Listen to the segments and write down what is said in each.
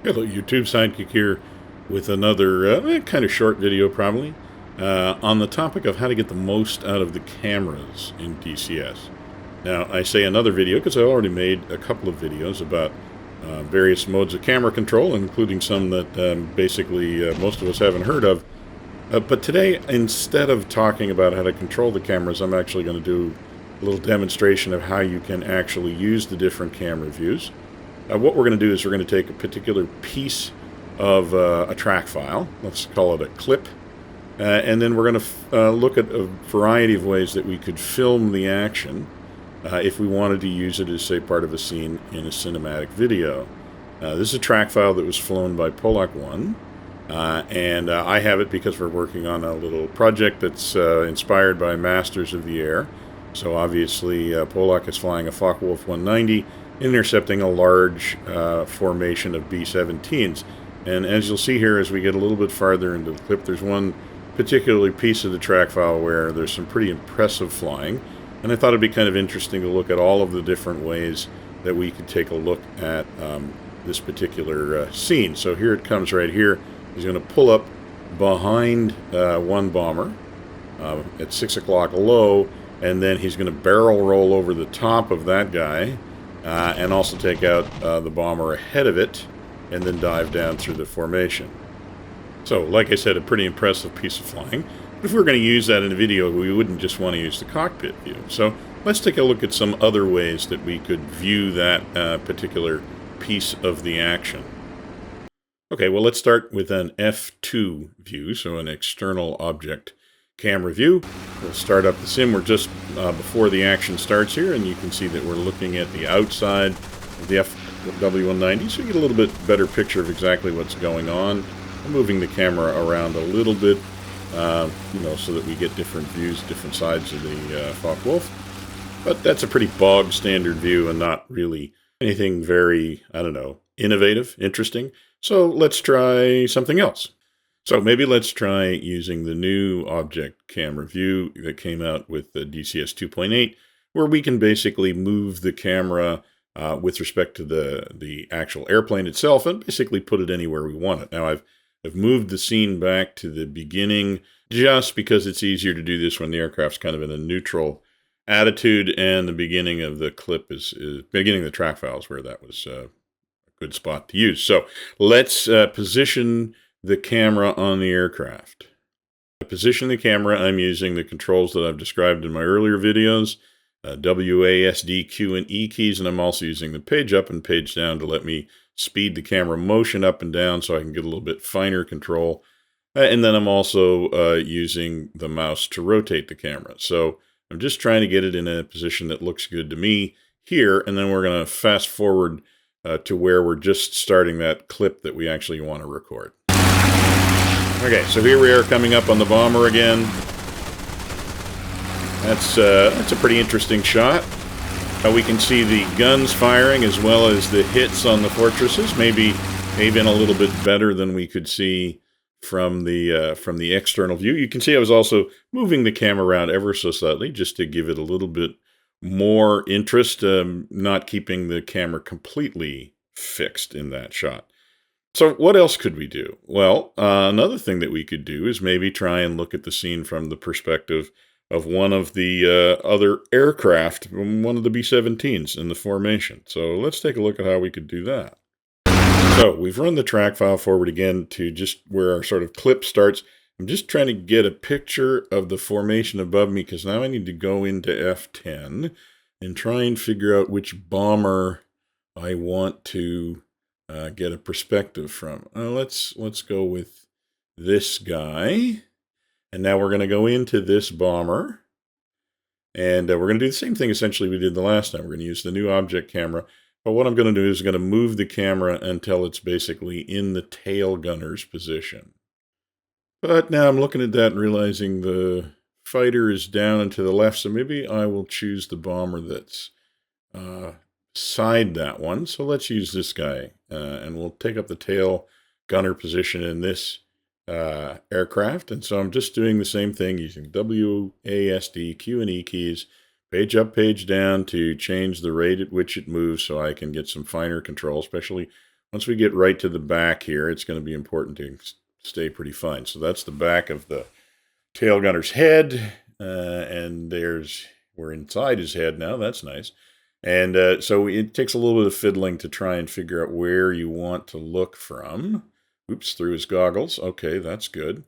Hello, YouTube Sidekick here with another kind of short video, probably, on the topic of how to get the most out of the cameras in DCS. Now, I say another video because I already made a couple of videos about various modes of camera control, including some that basically most of us haven't heard of. But today, instead of talking about how to control the cameras, I'm actually going to do a little demonstration of how you can actually use the different camera views. What we're going to do is we're going to take a particular piece of a track file, let's call it a clip, and then we're going to look at a variety of ways that we could film the action if we wanted to use it as, say, part of a scene in a cinematic video. This is a track file that was flown by Polak1, and I have it because we're working on a little project that's inspired by Masters of the Air. So obviously Polak is flying a Focke-Wulf 190, intercepting a large formation of B-17s. And as you'll see here, as we get a little bit farther into the clip, there's one particular piece of the track file where there's some pretty impressive flying. And I thought it'd be kind of interesting to look at all of the different ways that we could take a look at this particular scene. So here it comes right here. He's going to pull up behind one bomber at 6 o'clock low, and then he's going to barrel roll over the top of that guy, and also take out the bomber ahead of it, and then dive down through the formation. So, like I said, a pretty impressive piece of flying. But if we were going to use that in a video, we wouldn't just want to use the cockpit view. So let's take a look at some other ways that we could view that particular piece of the action. Okay, well, let's start with an F2 view, so an external object camera view. We'll start up the sim. We're just before the action starts here, and you can see that we're looking at the outside of the FW190, so you get a little bit better picture of exactly what's going on. I'm moving the camera around a little bit, so that we get different views, different sides of the Focke-Wulf. But that's a pretty bog standard view and not really anything very, innovative, interesting. So let's try something else. So maybe let's try using the new object camera view that came out with the DCS 2.8, where we can basically move the camera with respect to the actual airplane itself and basically put it anywhere we want it. Now I've moved the scene back to the beginning just because it's easier to do this when the aircraft's kind of in a neutral attitude, and the beginning of the clip is beginning of the track file is where that was a good spot to use. So let's position the camera on the aircraft. To position the camera, I'm using the controls that I've described in my earlier videos, W, A, S, D, Q, and E keys, and I'm also using the page up and page down to let me speed the camera motion up and down so I can get a little bit finer control. And then I'm also using the mouse to rotate the camera. So I'm just trying to get it in a position that looks good to me here, and then we're going to fast forward to where we're just starting that clip that we actually want to record. Okay, so here we are coming up on the bomber again. That's a pretty interesting shot. We can see the guns firing as well as the hits on the fortresses. Maybe even a little bit better than we could see from the external view. You can see I was also moving the camera around ever so slightly just to give it a little bit more interest, not keeping the camera completely fixed in that shot. So what else could we do? Well, another thing that we could do is maybe try and look at the scene from the perspective of one of the other aircraft, one of the B-17s in the formation. So let's take a look at how we could do that. So we've run the track file forward again to just where our sort of clip starts. I'm just trying to get a picture of the formation above me because now I need to go into F10 and try and figure out which bomber I want to get a perspective from. Let's go with this guy. And now we're going to go into this bomber. And we're going to do the same thing essentially we did the last time. We're going to use the new object camera. But what I'm going to do is going to move the camera until it's basically in the tail gunner's position. But now I'm looking at that and realizing the fighter is down and to the left. So maybe I will choose the bomber that's side that one. So let's use this guy, and we'll take up the tail gunner position in this aircraft. And so I'm just doing the same thing using W, A, S, D, Q, and E keys, page up, page down to change the rate at which it moves so I can get some finer control, especially once we get right to the back here, it's going to be important to stay pretty fine. So that's the back of the tail gunner's head, and we're inside his head now. That's nice. And so it takes a little bit of fiddling to try and figure out where you want to look from. Oops, through his goggles. Okay, that's good.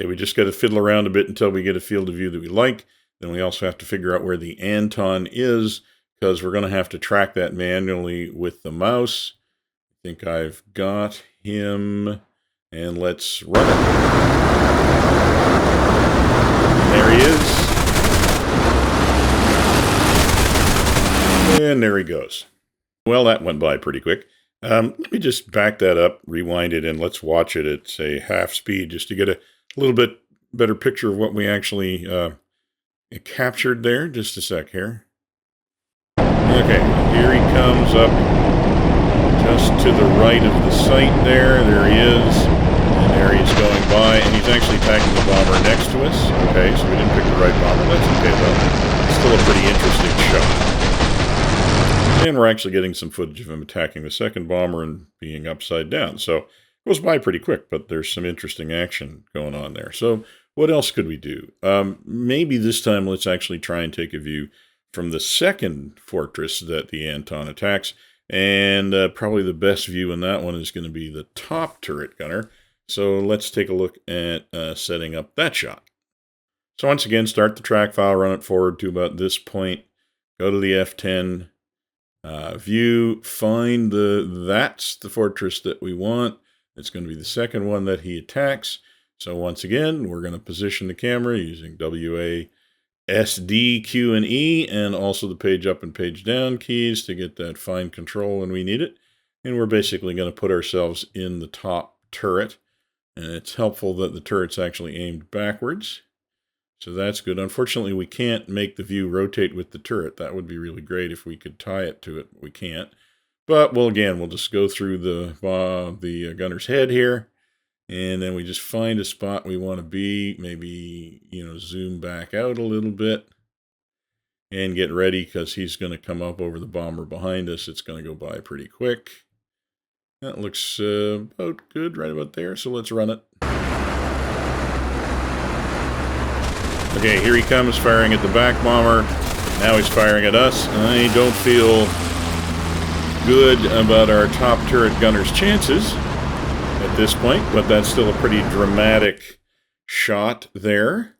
Okay, we just got to fiddle around a bit until we get a field of view that we like. Then we also have to figure out where the Anton is, because we're going to have to track that manually with the mouse. I think I've got him, and let's run it. There he is. And there he goes. Well, that went by pretty quick. Let me just back that up, rewind it, and let's watch it at, say, half speed, just to get a little bit better picture of what we actually captured there. Just a sec here. Okay, here he comes up just to the right of the sight there. There he is. And there he's going by, and he's actually attacking the bomber next to us. Okay, so we didn't pick the right bomber. That's okay, though. It's still a pretty interesting shot. And we're actually getting some footage of him attacking the second bomber and being upside down. So it goes by pretty quick, but there's some interesting action going on there. So what else could we do? Maybe this time let's actually try and take a view from the second fortress that the Anton attacks. And probably the best view in that one is going to be the top turret gunner. So let's take a look at setting up that shot. So once again, start the track file, run it forward to about this point, go to the F10, view, find that's the fortress that we want. It's going to be the second one that he attacks. So once again, we're going to position the camera using WA, SD, Q, and E, and also the page up and page down keys to get that fine control when we need it. And we're basically going to put ourselves in the top turret. And it's helpful that the turret's actually aimed backwards. So that's good. Unfortunately, we can't make the view rotate with the turret. That would be really great if we could tie it to it. We can't. But, well, again, we'll just go through the gunner's head here. And then we just find a spot we want to be. Maybe, zoom back out a little bit. And get ready, because he's going to come up over the bomber behind us. It's going to go by pretty quick. That looks about good, right about there. So let's run it. Okay, here he comes, firing at the back bomber. Now he's firing at us. I don't feel good about our top turret gunner's chances at this point, but that's still a pretty dramatic shot there.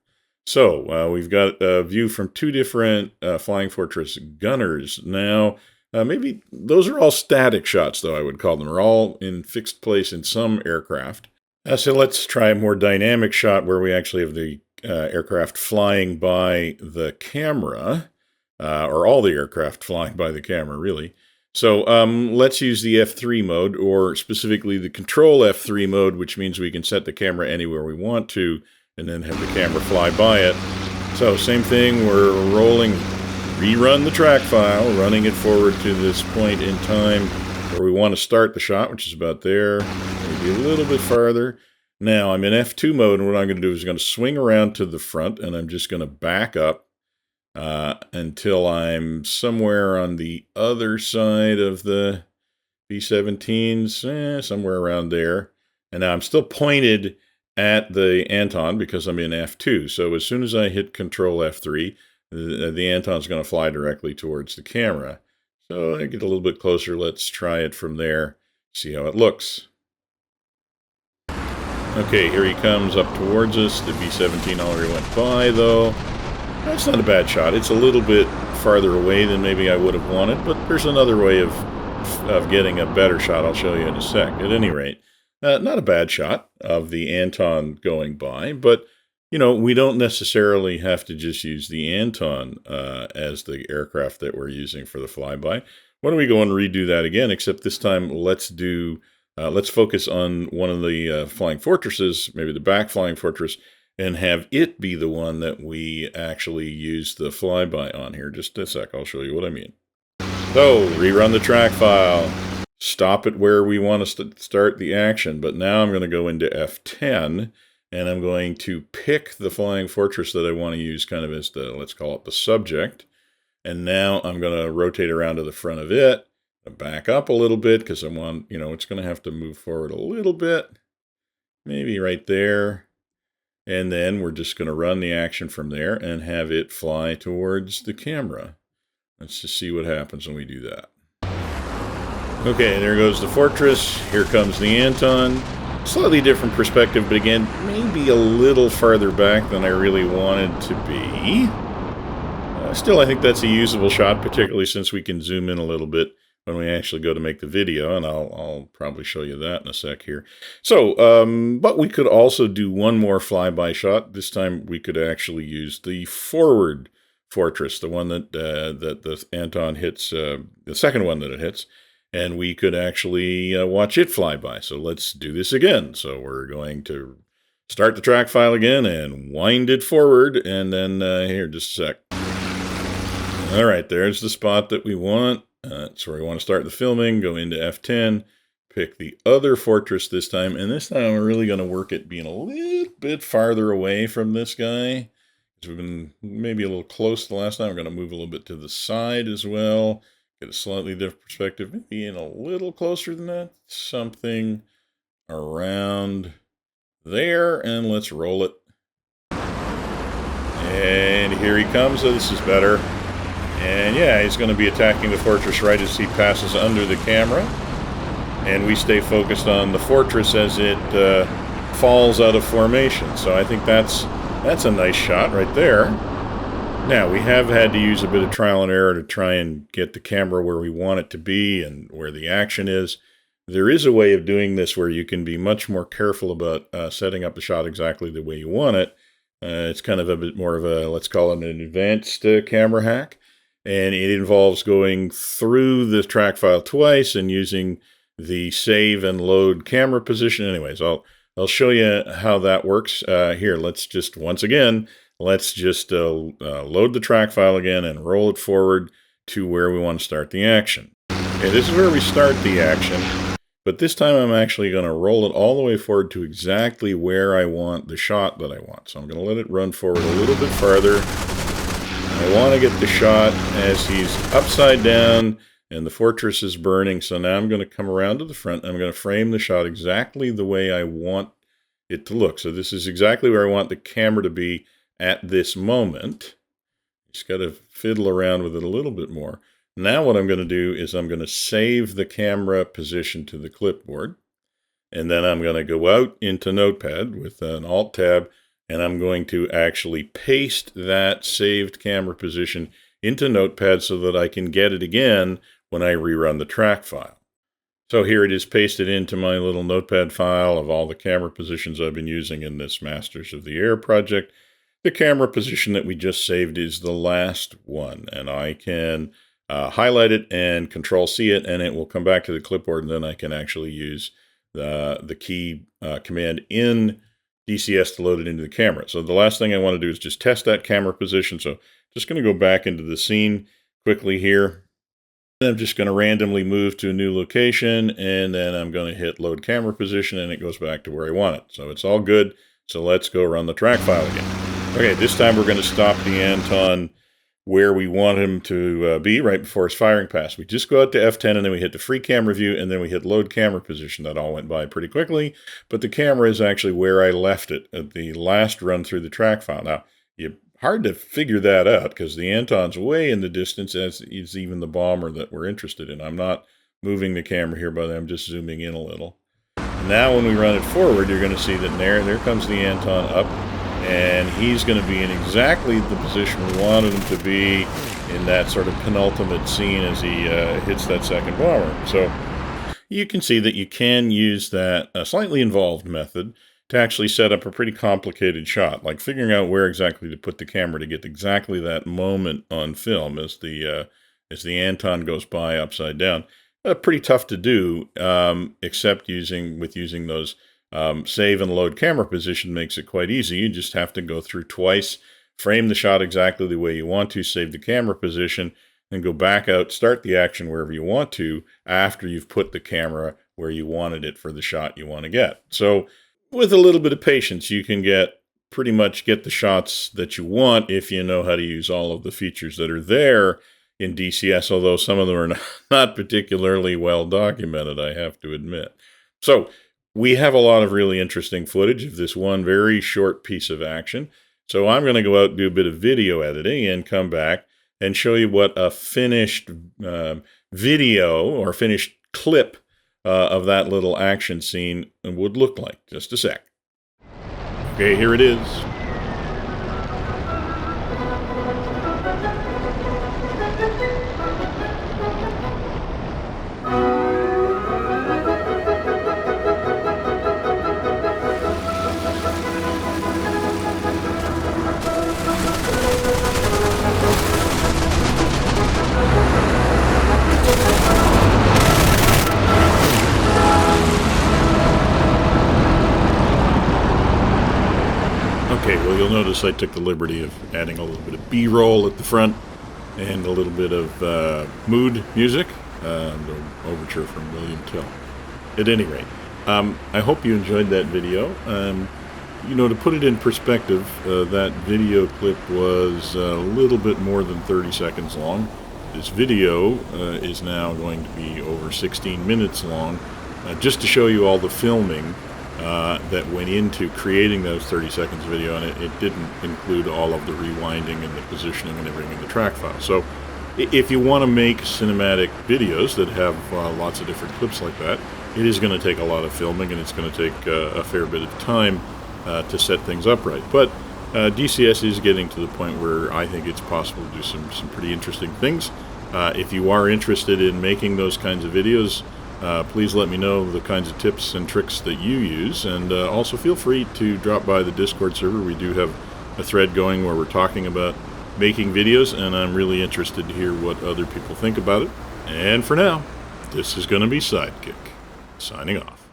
So, we've got a view from two different Flying Fortress gunners. Now, maybe those are all static shots, though, I would call them. They're all in fixed place in some aircraft. So let's try a more dynamic shot where we actually have the aircraft flying by the camera, or all the aircraft flying by the camera, really. So let's use the F3 mode, or specifically the Control F3 mode, which means we can set the camera anywhere we want to, and then have the camera fly by it. So same thing, we're rolling, rerun the track file, running it forward to this point in time where we want to start the shot, which is about there, maybe a little bit farther. Now, I'm in F2 mode, and what I'm going to do is I'm going to swing around to the front, and I'm just going to back up until I'm somewhere on the other side of the B-17s, somewhere around there. And now I'm still pointed at the Anton because I'm in F2. So as soon as I hit Control F3, the Anton's going to fly directly towards the camera. So I get a little bit closer. Let's try it from there, see how it looks. Okay, here he comes up towards us. The B-17 already went by, though. That's not a bad shot. It's a little bit farther away than maybe I would have wanted, but there's another way of getting a better shot I'll show you in a sec. At any rate, not a bad shot of the Anton going by, but, we don't necessarily have to just use the Anton as the aircraft that we're using for the flyby. Why don't we go and redo that again, except this time let's focus on one of the Flying Fortresses, maybe the back Flying Fortress, and have it be the one that we actually use the flyby on here. Just a sec, I'll show you what I mean. So, rerun the track file, stop it where we want to start the action, but now I'm going to go into F10, and I'm going to pick the Flying Fortress that I want to use kind of as let's call it the subject, and now I'm going to rotate around to the front of it, Back up a little bit because I want, it's going to have to move forward a little bit. Maybe right there. And then we're just going to run the action from there and have it fly towards the camera. Let's just see what happens when we do that. Okay, there goes the Fortress. Here comes the Anton. Slightly different perspective, but again, maybe a little farther back than I really wanted to be. Still, I think that's a usable shot, particularly since we can zoom in a little bit when we actually go to make the video, and I'll probably show you that in a sec here. So, but we could also do one more flyby shot. This time we could actually use the forward Fortress, the one that the Anton hits, the second one that it hits, and we could actually watch it fly by. So let's do this again. So we're going to start the track file again and wind it forward, and then here, just a sec. All right, there's the spot that we want. That's where we want to start the filming. Go into F10, pick the other Fortress this time, and this time we're really going to work at being a little bit farther away from this guy. We've been maybe a little close the last time. We're going to move a little bit to the side as well. Get a slightly different perspective. Maybe in a little closer than that. Something around there, and let's roll it. And here he comes. So this is better. And yeah, he's going to be attacking the Fortress right as he passes under the camera. And we stay focused on the Fortress as it falls out of formation. So I think that's a nice shot right there. Now, we have had to use a bit of trial and error to try and get the camera where we want it to be and where the action is. There is a way of doing this where you can be much more careful about setting up the shot exactly the way you want it. It's kind of a bit more of a, let's call it an advanced camera hack. And it involves going through the track file twice and using the save and load camera position. Anyways, I'll show you how that works. Here, let's just, once again, let's just load the track file again and roll it forward to where we want to start the action. Okay, this is where we start the action, but this time I'm actually going to roll it all the way forward to exactly where I want the shot that I want. So I'm going to let it run forward a little bit farther. I want to get the shot as he's upside down and the Fortress is burning. So now I'm going to come around to the front. I'm going to frame the shot exactly the way I want it to look. So this is exactly where I want the camera to be at this moment. Just got to fiddle around with it a little bit more. Now what I'm going to do is I'm going to save the camera position to the clipboard. And then I'm going to go out into Notepad with an Alt-Tab. And I'm going to actually paste that saved camera position into Notepad so that I can get it again when I rerun the track file. So here it is pasted into my little Notepad file of all the camera positions I've been using in this Masters of the Air project. The camera position that we just saved is the last one, and I can highlight it and Control-C it, and it will come back to the clipboard, and then I can actually use the key command in DCS to load it into the camera. So the last thing I want to do is just test that camera position. So just going to go back into the scene quickly here. I'm just going to randomly move to a new location, and then I'm going to hit load camera position, and it goes back to where I want it. So it's all good. So let's go run the track file again. Okay, this time we're going to stop the Anton where we want him to be right before his firing pass. We just go out to F10 and then we hit the free camera view and then we hit load camera position. That all went by pretty quickly, but the camera is actually where I left it at the last run through the track file. Now, hard to figure that out because the Anton's way in the distance, as is even the bomber that we're interested in. I'm not moving the camera here, but I'm just zooming in a little. Now when we run it forward, you're going to see that there comes the Anton up. And he's going to be in exactly the position we wanted him to be in that sort of penultimate scene as he hits that second bomber. So you can see that you can use that slightly involved method to actually set up a pretty complicated shot, like figuring out where exactly to put the camera to get exactly that moment on film as the Anton goes by upside down. Pretty tough to do, except using those save and load camera position makes it quite easy. You just have to go through twice, frame the shot exactly the way you want to, save the camera position, and go back out, start the action wherever you want to after you've put the camera where you wanted it for the shot you want to get. So with a little bit of patience, you can pretty much get the shots that you want if you know how to use all of the features that are there in DCS, although some of them are not particularly well documented, I have to admit. So we have a lot of really interesting footage of this one very short piece of action. So I'm going to go out and do a bit of video editing and come back and show you what a finished video or finished clip of that little action scene would look like. Just a sec. Okay, here it is. Okay, well, you'll notice I took the liberty of adding a little bit of B-roll at the front and a little bit of mood music, the overture from William Tell. At any rate, I hope you enjoyed that video. You know, to put it in perspective, that video clip was a little bit more than 30 seconds long. This video is now going to be over 16 minutes long, just to show you all the filming that went into creating those 30 seconds video, and it didn't include all of the rewinding and the positioning and everything in the track file. So if you want to make cinematic videos that have lots of different clips like that, it is going to take a lot of filming, and it's going to take a fair bit of time to set things up right. But DCS is getting to the point where I think it's possible to do some pretty interesting things. If you are interested in making those kinds of videos, please let me know the kinds of tips and tricks that you use, and also feel free to drop by the Discord server. We do have a thread going where we're talking about making videos, and I'm really interested to hear what other people think about it. And for now, this is going to be Sidekick, signing off.